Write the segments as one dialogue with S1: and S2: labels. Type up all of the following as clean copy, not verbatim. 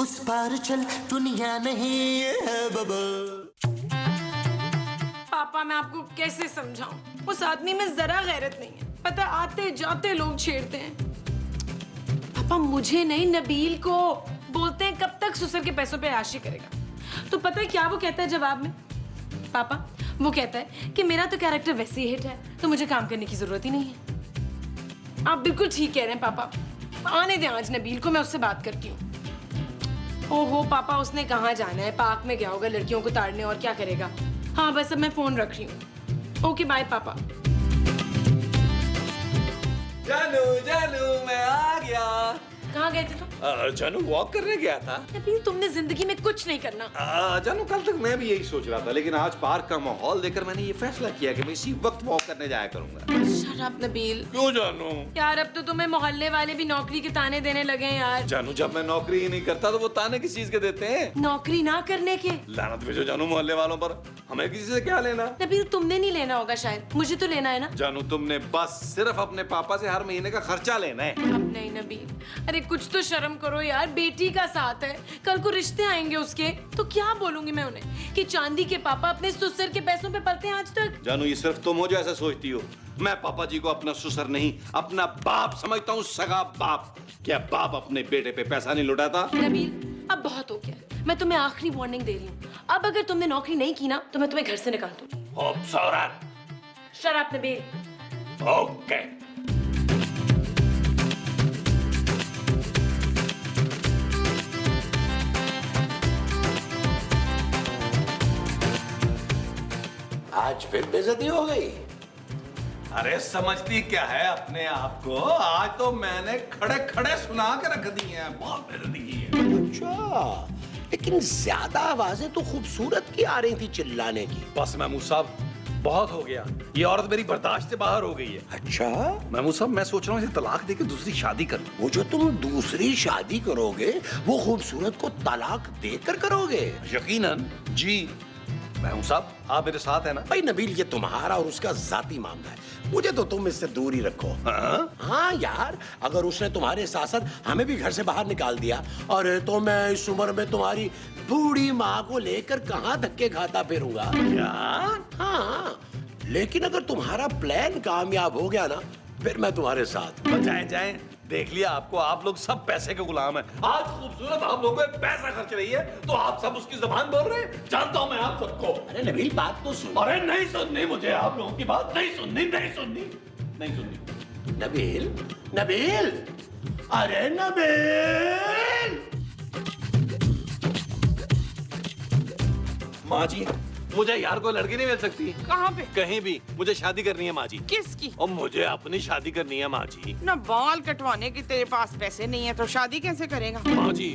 S1: उस पार चल दुनिया नहीं है बबल।
S2: पापा मैं आपको कैसे समझाऊं, उस आदमी में जरा गैरत नहीं है। पता आते जाते लोग छेड़ते हैं। पापा मुझे नहीं नबील को बोलते हैं कब तक ससुर के पैसों पे आशी करेगा। तो पता है क्या वो कहता है जवाब में? पापा वो कहता है कि मेरा तो कैरेक्टर वैसे ही हिट है तो मुझे काम करने की जरूरत ही नहीं है। आप बिल्कुल ठीक कह रहे हैं पापा। आने दें आज नबील को, मैं उससे बात करती हूँ। ओहो पापा उसने कहाँ जाना है, पार्क में गया होगा लड़कियों को ताड़ने, और क्या करेगा। हाँ बस अब मैं फोन रख रही हूँ। ओके बाय पापा।
S3: जानू जानू मैं आ गया।
S2: कहाँ गए थे तुम?
S3: जानू वॉक करने गया था।
S2: नबील तुमने जिंदगी में कुछ नहीं करना।
S3: जानू कल तक मैं भी यही सोच रहा था, लेकिन आज पार्क का माहौल देखकर मैंने ये फैसला किया कि मैं इसी वक्त वॉक करने जाया करूंगा।
S2: Shut up Nabeel.
S3: क्यों जानू?
S2: यार अब तो तुम्हें मोहल्ले वाले भी नौकरी के ताने देने लगे हैं यार।
S3: जानू जब मैं नौकरी ही नहीं करता तो वो ताने किस चीज के देते हैं?
S2: नौकरी ना करने के।
S3: लानत भेजो जानू मोहल्ले वालों पर, हमें किसी से क्या लेना।
S2: नबील तुमने नहीं लेना होगा शायद, मुझे तो लेना है ना।
S3: जानू तुमने बस सिर्फ अपने पापा से हर महीने का खर्चा लेना है।
S2: अब नहीं नबील, अरे कुछ तो शर्म करो यार, बेटी का साथ है, कल को रिश्ते आएंगे उसके तो क्या बोलूंगी मैं उन्हें कि चांदी के पापा अपने ससुर के पैसों पे पलते हैं आज तक।
S3: जानू ये सिर्फ तुम हो जो ऐसा सोचती हो। मैं पापा जी को अपना ससुर नहीं अपना बाप समझता हूँ, सगा बाप। क्या बाप अपने बेटे पे पैसा नहीं लुटाता?
S2: नबील अब बहुत हो गया, मैं तुम्हें आखिरी वार्निंग दे रही हूँ। अब अगर तुमने नौकरी नहीं की ना तो मैं तुम्हें घर से निकाल दूंगी। Shut up Nabeel.
S3: ओके।
S4: आज फिर बेइज्जती हो गई।
S3: अरे समझती क्या है अपने आप को? आज तो मैंने खड़े खड़े सुना के रख दी हैं। बहुत बेइज्जती की है।
S4: अच्छा, लेकिन ज्यादा आवाजें तो खूबसूरत की आ रही थी चिल्लाने की।
S3: बस महमूद साहब बहुत हो गया, ये औरत मेरी बर्दाश्त से बाहर हो गई है।
S4: अच्छा
S3: महमूद साहब मैं सोच रहा हूँ इसे तलाक देके दूसरी शादी कर लूं।
S4: वो जो तुम दूसरी शादी करोगे वो खूबसूरत को तलाक देकर करोगे?
S3: यकीनन जी। महमूद साहब आप मेरे साथ है ना?
S4: भाई नबील ये तुम्हारा और उसका जाती मामला है, मुझे तो तुम इससे दूर ही रखो। हाँ यार, अगर उसने तुम्हारे साथ साथ हमें भी घर से बाहर निकाल दिया और तो मैं इस उम्र में तुम्हारी बूढ़ी माँ को लेकर कहाँ धक्के खाता फिरूंगा? हाँ, लेकिन अगर तुम्हारा प्लान कामयाब हो गया ना फिर मैं तुम्हारे साथ।
S3: जाएं जाएं, देख लिया आपको, आप लोग सब पैसे के गुलाम हैं। आज खूबसूरत आप लोगों पे पैसा खर्च रही है तो आप सब उसकी जुबान बोल रहे हैं। जानता हूं मैं आप सबको।
S4: अरे नबील बात तो सुन।
S3: अरे नहीं सुननी मुझे, आप लोगों की बात नहीं सुननी, नहीं सुननी, नहीं सुननी।
S4: नबील, नबील, अरे नबील।
S3: माँ जी मुझे यार कोई लड़की नहीं मिल सकती?
S2: कहाँ पे?
S3: कहीं भी, मुझे शादी करनी है माँ जी।
S2: किसकी?
S3: और मुझे अपनी शादी करनी है माँ जी।
S5: ना बाल कटवाने की तेरे पास पैसे नहीं है तो शादी कैसे करेगा?
S3: माँ जी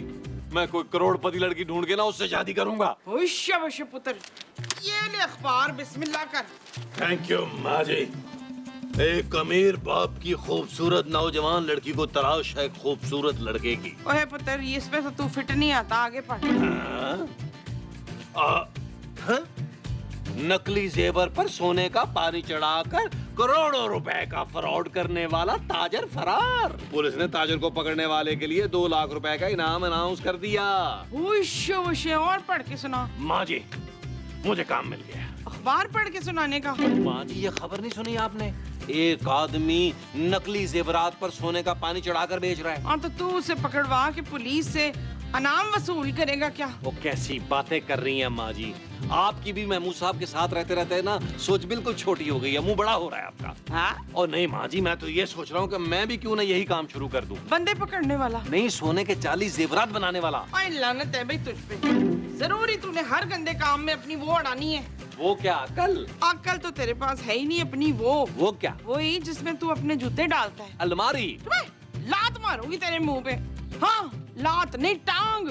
S3: मैं कोई करोड़पति लड़की ढूंढ के ना उससे शादी करूंगा।
S5: शाबाश पुत्र, ये ले अखबार, बिस्मिल्लाह कर।
S3: थैंक यू माँ जी। एक अमीर बाप की खूबसूरत नौजवान लड़की को तलाश है खूबसूरत लड़के की।
S5: ओए पुत्र, ये इसमें तो तू फिट नहीं आता, आगे पढ़।
S3: हाँ? नकली जेवर पर सोने का पानी चढ़ाकर करोड़ों रुपए का फ्रॉड करने वाला ताजर फरार। पुलिस ने ताजर को पकड़ने वाले के लिए 2 लाख रुपए का इनाम अनाउंस कर दिया।
S5: और पढ़ के सुना।
S3: माँ जी मुझे काम मिल गया।
S5: अखबार पढ़ के सुनाने का।
S3: माँ जी ये खबर नहीं सुनी आपने? एक आदमी नकली जेवरात पर सोने का पानी चढ़ाकर बेच रहा है।
S5: हाँ तो तू उसे पकड़वा के पुलिस से अनाम वसूल करेगा क्या?
S3: वो कैसी बातें कर रही हैं माँ जी? आपकी भी महमूद साहब के साथ रहते रहते ना सोच बिल्कुल छोटी हो गई है, मुंह बड़ा हो रहा है आपका।
S5: हाँ?
S3: और नहीं माँ जी, मैं तो ये सोच रहा हूँ कि मैं भी क्यों ना यही काम शुरू कर दूं।
S5: बंदे पकड़ने वाला?
S3: नहीं, सोने के 40 जेवरात बनाने वाला।
S5: ओए लानत है भाई तुझ पे। जरूरी तूने हर गंदे काम में अपनी वो अड़ानी है।
S3: वो क्या अकल?
S5: अकल तो तेरे पास है ही नहीं अपनी।
S3: वो क्या?
S5: वही जिसमें तू अपने जूते डालता है।
S3: अलमारी।
S5: लात मारूंगी तेरे मुंह पे। हाँ, लात नहीं टांग।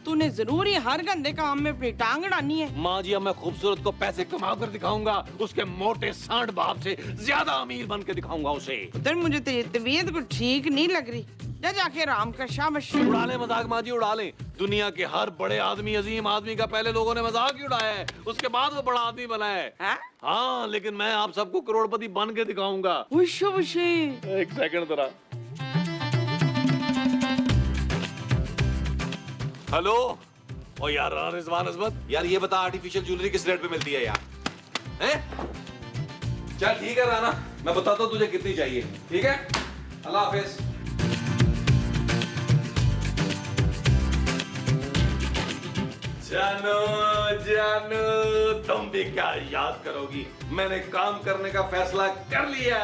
S5: तूने जरूरी हर गंदे काम में अपनी टांग अड़ानी है।
S3: माँ जी अब मैं खूबसूरत को पैसे कमा कर दिखाऊंगा, उसके मोटे सांड बाप से ज्यादा अमीर बन के दिखाऊंगा उसे।
S5: उधर मुझे तेरी तबीयत को ठीक नहीं लग रही, जा जाके आराम कर। शाबाश।
S3: उड़ा ले मजाक माँ जी, उड़ा ले। दुनिया के हर बड़े आदमी, अजीम आदमी का पहले लोगों ने मजाक ही उड़ाया है, उसके बाद वो बड़ा आदमी बना है। हाँ, लेकिन मैं आप सबको करोड़पति बन के दिखाऊंगा। एक सेकंड जरा। हेलो। ओ यार रिजवान अजमत, यार ये बता आर्टिफिशियल ज्वेलरी किस रेट पे मिलती है यार? हैं? चल ठीक है राना, मैं बताता हूँ तुझे कितनी चाहिए। ठीक है, अल्लाह हाफिज। जानू जानू, तुम भी क्या याद करोगी, मैंने काम करने का फैसला कर लिया।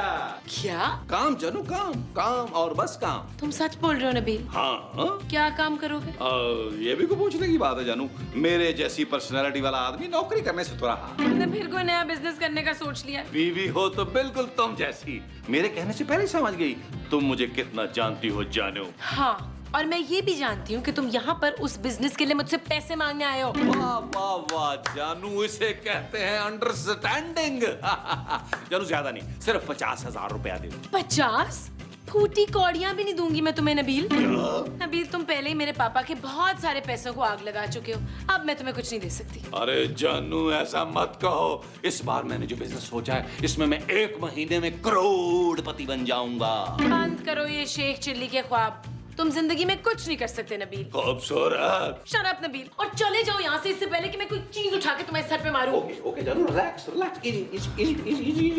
S2: क्या?
S3: काम जानू, काम काम और बस काम।
S2: तुम सच बोल रहे हो नबील?
S3: हाँ।
S2: क्या काम करोगे?
S3: ये भी को पूछने की बात है जानू, मेरे जैसी पर्सनालिटी वाला आदमी नौकरी करने से तो रहा।
S2: तुमने फिर कोई नया बिजनेस करने का सोच लिया?
S3: बीवी हो तो बिल्कुल तुम जैसी, मेरे कहने से पहले समझ गई तुम मुझे कितना जानती हो जानू।
S2: हाँ, और मैं ये भी जानती हूँ कि तुम यहाँ पर उस बिजनेस के लिए मुझसे पैसे मांगने आए हो।
S3: वाह वाह वाह जानू, इसे कहते हैं अंडरस्टैंडिंग। जानू ज्यादा नहीं, सिर्फ 50,000 रुपया दे दो।
S2: 50? फूटी कौड़ियाँ भी नहीं दूंगी मैं तुम्हें नबील। नबील, तुम पहले ही मेरे पापा के बहुत सारे पैसों को आग लगा चुके हो, अब मैं तुम्हें कुछ नहीं दे सकती।
S3: अरे जानू ऐसा मत कहो, इस बार मैंने जो बिजनेस सोचा है इसमें मैं 1 महीने में करोड़पति बन जाऊंगा।
S2: बंद करो ये शेख चिल्ली के ख्वाब, तुम जिंदगी में कुछ नहीं कर सकते नबील।
S3: खूबसूरत।
S2: शट अप नबील, और चले जाओ यहाँ से, इससे पहले कि मैं कोई चीज उठा के तुम्हारे सर पे मारूं।
S3: ओके ओके जानू, रिलैक्स रिलैक्स, इजी।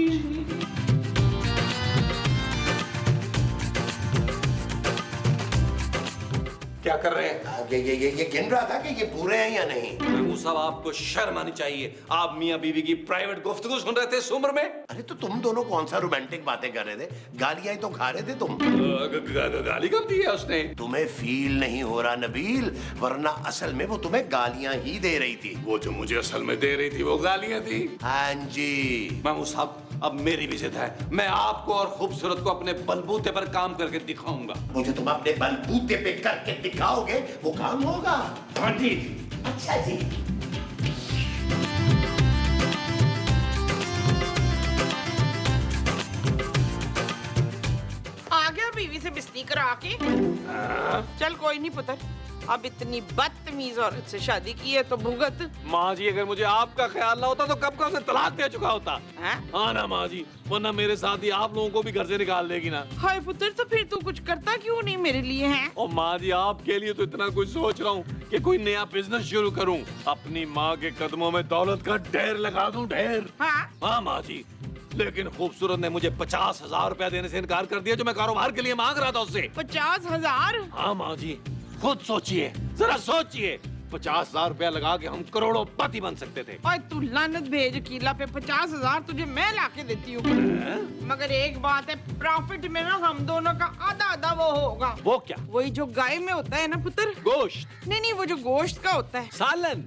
S3: क्या कर रहे हैं?
S4: ये गिन रहा था कि ये पूरे हैं या नहीं।
S3: महमूद साहब, आपको शर्म आनी चाहिए, आप मियां बीवी की प्राइवेट गुफ्तगू सुन रहे थे इस उम्र में।
S4: अरे तो तुम दोनों कौन सा रोमांटिक बातें कर रहे थे, गालियां ही तो खा रहे थे तुम।
S3: गाली कब दी है उसने?
S4: तुम्हें फील नहीं हो रहा नबील, वरना असल में वो तुम्हें गालियां ही दे रही थी।
S3: वो जो मुझे असल में दे रही थी वो गालियां थी।
S4: हाँ जी।
S3: महमूद साहब, अब मेरी भी जिद है, मैं आपको और खूबसूरत को अपने बलबूते पर काम करके दिखाऊंगा।
S4: मुझे तुम अपने बलबूते पे करके दिखाओगे, वो काम होगा।
S3: हाँ जी।
S4: अच्छा जी।
S5: आ गया बीवी से बिस्ती करा के। चल कोई नहीं पुत्र, अब इतनी बदतमीज औरत से शादी की है तो भुगत।
S3: माँ जी, अगर मुझे आपका ख्याल ना होता तो कब का उसे तलाक दे चुका होता।
S5: हैं?
S3: हाँ ना माँ जी, वरना मेरे साथ ही आप लोगों को भी घर से निकाल देगी ना।
S5: हाय पुत्र, तो फिर तू कुछ करता क्यों नहीं मेरे लिए है?
S3: और माँ जी, आपके लिए तो इतना कुछ सोच रहा हूँ कि कोई नया बिजनेस शुरू करूँ, अपनी माँ के कदमों में दौलत का ढेर लगा दूं, ढेर। हाँ माँ जी, लेकिन खूबसूरत ने मुझे 50,000 रुपया देने से इनकार कर दिया जो मैं कारोबार के लिए मांग रहा था उससे।
S5: 50,000?
S3: हाँ माँ जी, खुद सोचिए, जरा सोचिए, 50,000 रुपया लगा के हम करोड़पति बन सकते थे।
S5: और तू लानत भेज अकीला पे, 50,000 तुझे मैं लाके देती हूँ। मगर एक बात है, प्रॉफिट में ना हम दोनों का आधा आधा वो होगा।
S3: वो क्या?
S5: वही जो गाय में होता है ना पुत्र।
S3: गोश्त?
S5: नहीं, वो जो गोश्त का होता है।
S3: सालन?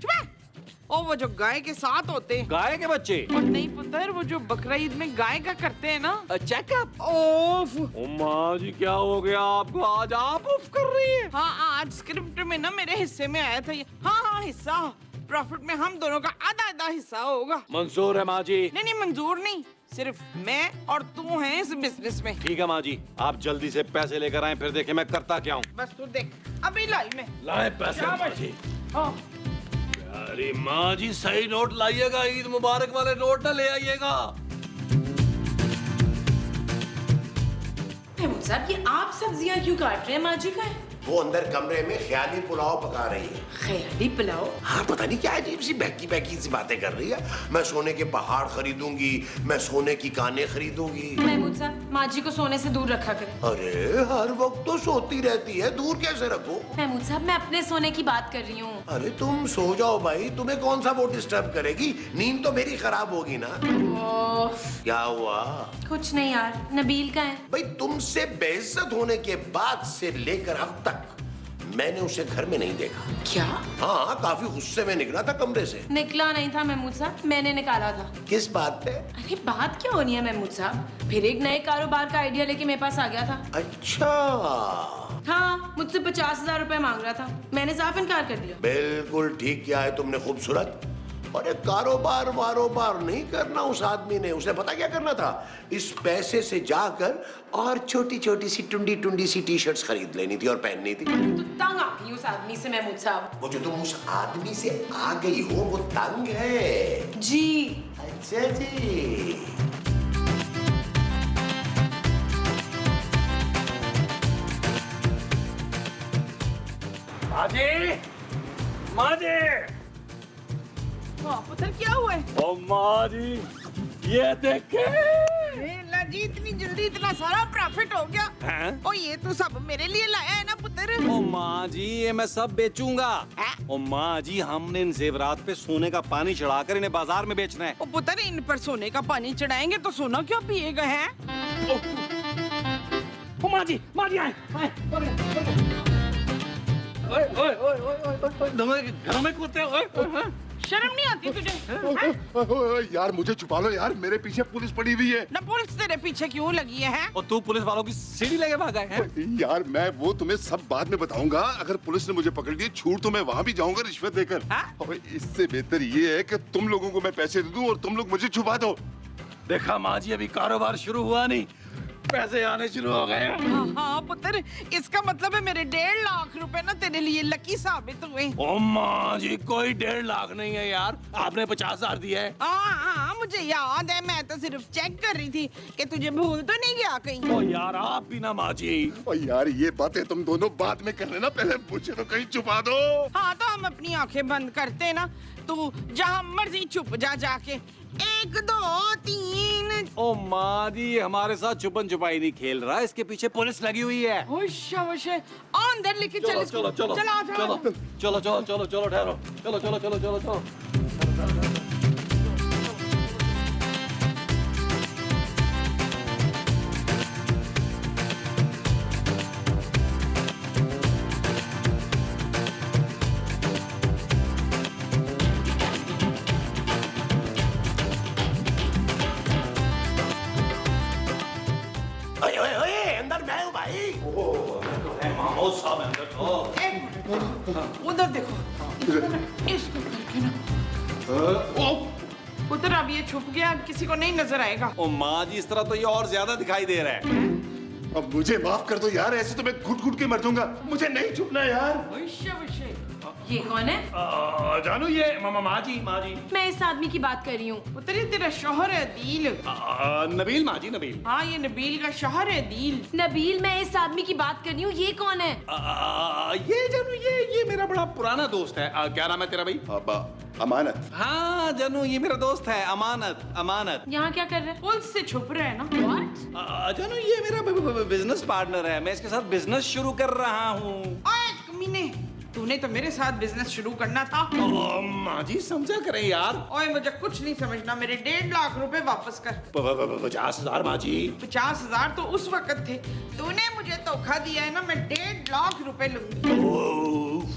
S5: और वो जो गाय के साथ होते हैं।
S3: गाय के बच्चे?
S5: और नहीं पुत्र, वो जो बकरा ईद में गाय का करते हैं ना
S3: चेकअप।
S5: ओफ।
S3: ओ माँ जी, क्या हो गया आपको, आज आप उफ कर रही है?
S5: हाँ, आज स्क्रिप्ट में ना मेरे हिस्से में आया था ये। हाँ, हिस्सा प्रॉफिट में हम दोनों का आधा आधा हिस्सा होगा।
S3: मंजूर है माँ जी।
S5: नहीं, मंजूर नहीं, सिर्फ मैं और तू हैं इस बिजनेस में।
S3: ठीक है माँ जी, आप जल्दी से पैसे लेकर आए, फिर देखें मैं करता क्या हूँ।
S5: बस तू देख, अभी लाई मैं।
S3: लाए पैसे माँ जी।
S5: हाँ।
S3: अरे माँ जी, सही नोट लाइएगा, ईद मुबारक वाले नोट ना ले आइएगा।
S2: महमूद साहब, ये आप सब्जियां क्यों काट रहे हैं? माँ जी का है?
S4: वो अंदर कमरे में ख्याली पुलाव पका रही है।
S2: ख्याली पुलाव?
S4: हाँ, पता नहीं क्या अजीब सी बहकी बहकी सी बातें कर रही है। मैं सोने के पहाड़ खरीदूंगी, मैं सोने की कानें खरीदूंगी।
S2: महमूद साहब, माँ जी को सोने से दूर रखा करें।
S4: अरे हर वक्त तो सोती रहती है, दूर कैसे रखो?
S2: महमूद साहब, मैं अपने सोने की बात कर रही हूँ।
S4: अरे तुम सो जाओ भाई, तुम्हें कौन सा वो डिस्टर्ब करेगी, नींद तो मेरी खराब होगी ना। क्या हुआ?
S2: कुछ नहीं यार, नबील का है।
S4: भाई तुमसे बेइज्जत होने के बाद से लेकर अब तक मैंने उसे घर में नहीं देखा।
S2: क्या?
S4: हाँ, काफी गुस्से में निकला था कमरे से।
S2: निकला नहीं था महमूद साहब, मैंने निकाला था।
S4: किस बात पे?
S2: अरे बात क्या होनी है महमूद साहब, फिर एक नए कारोबार का आइडिया लेके मेरे पास आ गया था।
S4: अच्छा।
S2: हाँ, मुझसे 50,000 रुपए मांग रहा था, मैंने साफ इनकार कर दिया।
S4: बिल्कुल ठीक किया है तुमने खूबसूरत। और एक कारोबार वारोबार नहीं करना उस आदमी ने, उसे पता क्या करना था, इस पैसे से जाकर और छोटी छोटी सी टुंडी टुंडी सी टी शर्ट्स खरीद लेनी थी और पहननी थी।
S2: तो तंग आ गई उस आदमी से महमूद साहब।
S4: वो जो तुम उस आदमी से आ गई हो वो तंग है।
S2: जी।
S4: अच्छा जी।
S3: माँ जी, माँ जी,
S5: वाह पुत्र क्या हुआ है?
S3: ओ माँ जी, ये देखे।
S5: ला जी इतनी जल्दी इतना सारा प्रॉफिट हो गया।
S3: हैं?
S5: ओ ये तो सब मेरे लिए लाया है ना पुत्र।
S6: ओ माँ जी, ये मैं सब बेचूंगा। ओ माँ जी, हमने इन जेवरात पे सोने का पानी चढ़ाकर इन्हें बाजार में बेचना है।
S5: ओ पुत्र इन पर सोने का पानी चढ़ाएंगे तो सोना क्यों पिएगा है?
S3: ओ माँ जी आए। ओए ओए ओए ओए ओए, घरों में कूदते हो। ओए,
S5: शर्म नहीं आती तुझे? हैं?
S7: यार मुझे छुपा लो यार, मेरे पीछे पुलिस पड़ी हुई है।
S5: ना पुलिस तेरे पीछे क्यों लगी है?
S6: और तू पुलिस वालों की सीढ़ी लेके भागा है?
S7: यार मैं वो तुम्हें सब बाद में बताऊंगा। अगर पुलिस ने मुझे पकड़ लिया छूट तो मैं वहाँ भी जाऊंगा रिश्वत देकर।
S5: हाँ?
S7: और इससे बेहतर ये है कि तुम लोगों को मैं पैसे दे दूं और तुम लोग मुझे छुपा दो।
S3: देखा माँ जी, अभी कारोबार शुरू हुआ नहीं, पैसे आने शुरू हो गए।
S5: हाँ पुत्र, इसका मतलब है मेरे 1.5 लाख रुपए ना तेरे लिए लकी साबित हुए।
S3: ओ माँ जी, कोई 1.5 लाख नहीं है यार, आपने 50,000 दिया है।
S5: हाँ मुझे याद है, मैं तो सिर्फ चेक कर रही थी कि तुझे भूल तो नहीं गया कहीं।
S3: ओ यार आप भी ना माँ जी।
S7: और यार ये बातें तुम दोनों बाद में कर लेना, पहले मुझे तो कहीं छुपा दो।
S5: हाँ तो हम अपनी आंखें बंद करते ना, तू जहाँ मर्जी छुप जा जाके। 1 2 3।
S6: ओ माँ जी, हमारे साथ छुपन छुपाई नहीं खेल रहा, इसके पीछे पुलिस लगी हुई है।
S5: अंदर लेके चल
S3: चलो
S5: इसको।
S3: चलो चलो
S5: चला
S3: चलो चलो चलो चलो चलो ठहरो, चलो चलो चलो चलो चलो।
S4: ओए ओए ओए, अंदर मैं हूँ भाई।
S5: उधर देखो। इसको करके ना। उधर अब ये छुप गया, अब किसी को नहीं नजर आएगा।
S6: ओ माँ जी, इस तरह तो ये और ज्यादा दिखाई दे रहा है।
S7: अब मुझे माफ कर दो यार, ऐसे तो मैं घुट घुट के मर जाऊंगा। मुझे नहीं छुपना यार।
S2: ये कौन है?
S3: जानू, ये माँ जी।
S2: मैं इस आदमी की बात कर रही हूँ।
S5: पुत्र ये तेरा शौहर है अदील।
S3: नबील माँ जी, नबील।
S5: हाँ ये नबील का शौहर है अदील।
S2: नबील, मैं इस आदमी की बात कर रही हूँ, ये कौन है?
S3: ये जानू, ये मेरा बड़ा पुराना दोस्त है। क्या नाम है तेरा भाई?
S7: अमानत।
S6: हाँ जानू, ये मेरा दोस्त है अमानत। अमानत
S2: यहाँ क्या कर रहे हैं?
S5: पुलिस से छुप रहे हैं ना।
S2: What?
S6: जानू, ये मेरा बिजनेस पार्टनर है, मैं इसके साथ बिजनेस शुरू कर रहा हूँ।
S5: ओए कमीने, तूने तो मेरे साथ बिजनेस शुरू करना था।
S3: माँ जी समझा करें यार।
S5: ओए मुझे कुछ नहीं समझना, मेरे 1.5 लाख रुपए वापस कर।
S3: 50,000 माँ जी।
S5: 50,000 तो उस वक्त थे, तूने मुझे धोखा दिया है ना, मैं 1.5 लाख रुपए लूंगी।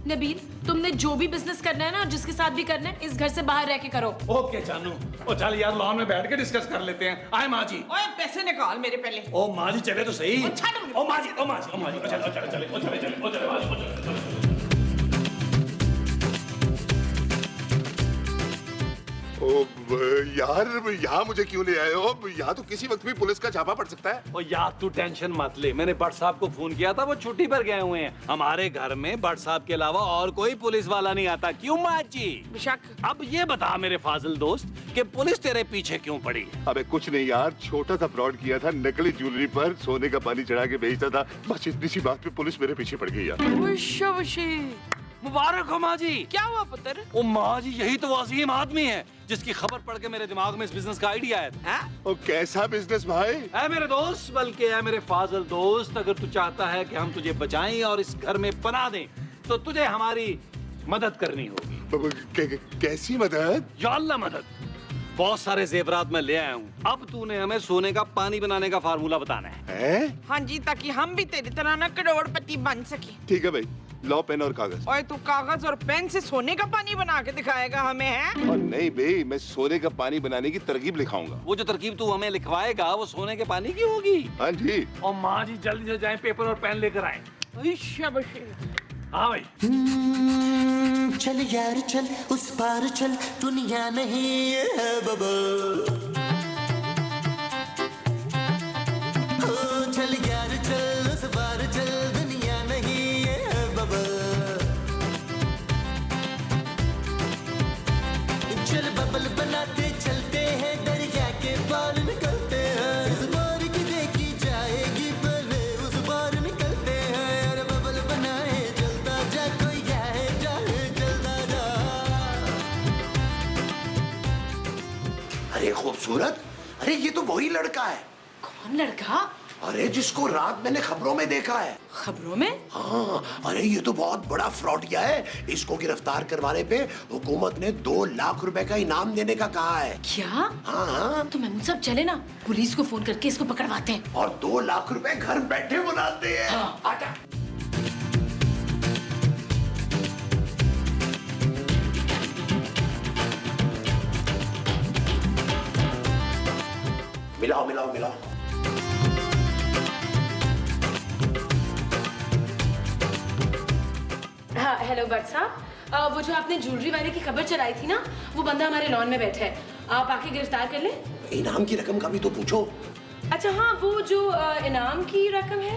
S2: नबील, तुमने जो भी बिजनेस करना है ना, जिसके साथ भी करना है, इस घर से बाहर रह के करो।
S3: ओके जानू, ओ चल यार लॉन में बैठ के डिस्कस कर लेते हैं। आए माँ जी।
S5: ओए पैसे निकाल मेरे पहले।
S3: ओ माँ जी चले तो सही।
S5: ओ, छाड़ मुझे।
S3: ओ माँ जी, ओ माँ जी, ओ माँ जी, ओ चले, ओ चले, चले, ओ चले, चले, ओ चले, माँ जी, ओ चले, चले।
S7: यार यहाँ मुझे क्यों ले आए हो? यहाँ तो किसी वक्त भी पुलिस का छापा पड़ सकता है।
S6: ओ यार तू टेंशन मत ले, मैंने भट्ट साहब को फोन किया था, वो छुट्टी पर गए हुए हैं। हमारे घर में भट्ट साहब के अलावा और कोई पुलिस वाला नहीं आता। क्यों माँ जी?
S5: बेशक।
S6: अब ये बता मेरे फाजिल दोस्त कि पुलिस तेरे पीछे क्यों पड़ी?
S7: अबे कुछ नहीं यार, छोटा सा फ्रॉड किया था, नकली ज्वेलरी पर सोने का पानी चढ़ा के बेचता था। बस इतनी सी बात पे पुलिस मेरे पीछे पड़ गई यार।
S6: मुबारक हो माँ जी।
S5: क्या हुआ पुत्र?
S6: ओ माँ जी, यही तो अजीम आदमी है जिसकी खबर पढ़ के मेरे दिमाग में इस बिजनेस का आइडिया आया।
S7: और कैसा बिजनेस भाई?
S6: ऐ मेरे दोस्त, बल्कि ऐ मेरे फाजिल दोस्त, अगर तू चाहता है कि हम तुझे बचाएं और इस घर में पनाह दें, तो तुझे हमारी मदद करनी होगी।
S7: कैसी मदद?
S6: या अल्लाह मदद। बहुत सारे जेवरात मैं ले आया हूँ, अब तूने हमें सोने का पानी बनाने का फार्मूला बताना है।
S5: हाँ जी, ताकि हम भी तेरी तरह ना करोड़पति बन सके।
S7: ठीक है भाई, लो पेन और कागज।
S5: ओए तू कागज और पेन से सोने का पानी बना के दिखाएगा हमें, है?
S7: और नहीं भाई, मैं सोने का पानी बनाने की तरकीब लिखाऊंगा।
S6: वो जो तरकीब तू हमें लिखवाएगा वो सोने के पानी की होगी।
S7: हाँ जी।
S3: और माँ जी जल्दी से जाएं, पेपर और पेन लेकर आए। हाँ भाई।
S1: चल यार चल, उस पार चल, दुनिया नहीं है बबल। चल यार चल, उस पार चल, दुनिया नहीं है बबल। चल बबल बनाते चलते हैं, दरिया के पार निकलते हैं। इस बार की देखी जाएगी, पहले उस पार निकलते हैं। यार बबल बनाए चलता जा, कोई जाए जाए चलता
S4: खूबसूरत, अरे ये तो वही लड़का है।
S2: कौन लड़का?
S4: अरे जिसको रात मैंने खबरों में देखा है।
S2: खबरों में?
S4: हाँ, अरे ये तो बहुत बड़ा फ्रॉडिया है। इसको गिरफ्तार करवाने पे हुकूमत ने 2 लाख रुपए का इनाम देने का कहा है।
S2: क्या?
S4: हाँ हाँ,
S2: तो महमूद साहब चले ना, पुलिस को फोन करके इसको पकड़वाते हैं।
S4: और 2 लाख रुपए घर बैठे बुलाते हैं।
S2: हाँ।
S4: आजा। मिलाओ मिलाओ मिलाओ।
S2: हाँ हेलो भट्ट साहब, वो जो आपने ज्वेलरी वाले की खबर चलाई थी ना, वो बंदा हमारे लॉन में बैठा है, आप आके गिरफ्तार कर लें।
S4: इनाम की रकम का भी तो पूछो।
S2: अच्छा हाँ, वो जो इनाम की रकम है।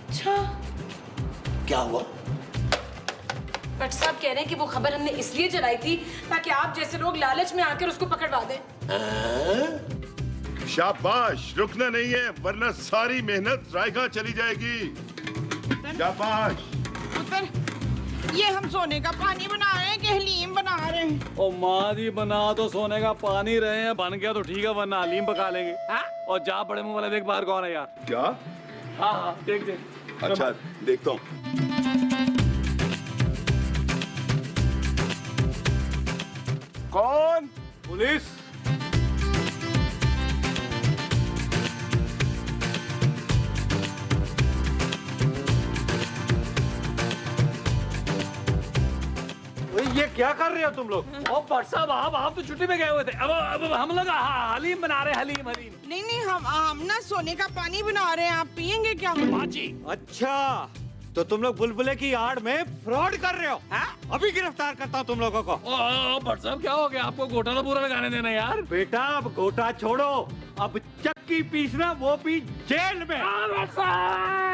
S2: अच्छा
S4: क्या हुआ?
S2: भट्ट साहब कह रहे हैं कि वो खबर हमने इसलिए चलाई थी ताकि आप जैसे लोग लालच में आकर उसको पकड़वा दें।
S7: शाबाश, रुकना नहीं है वरना सारी मेहनत रायगा चली जाएगी। शाबाश।
S5: पुत्र, ये हम सोने का पानी बना रहे हैं कि हलीम बना रहे हैं?
S6: ओ माँ जी, बना तो सोने का पानी रहे हैं, बन गया तो ठीक है, वरना हलीम पका लेंगे।
S5: हाँ?
S6: और जा बड़े मुंह वाले, देख बाहर कौन है यार।
S7: क्या?
S6: हाँ हाँ, देख देख।
S7: अच्छा, देखता हूँ। कौन?
S6: पुलिस। ये क्या कर रहे हो तुम लोग? ओ भट्ट साहब, आप तो छुट्टी में गए हुए थे। अब हम लोग हलीम बना रहे हैं, हलीम हलीम।
S5: नहीं, हम ना सोने का पानी बना रहे हैं, आप पियेंगे क्या?
S6: बाजी।
S8: अच्छा, तो तुम लोग बुलबुले की आड़ में फ्रॉड कर रहे हो?
S5: हाँ?
S8: अभी गिरफ्तार करता हूँ तुम लोगों को।
S6: ओ भट्ट साहब, क्या हो गया? आपको गोटा तो पूरा लगाने देना यार।
S8: बेटा अब गोटा छोड़ो, अब चक्की पीसना, वो भी जेल में।
S6: भट्ट साहब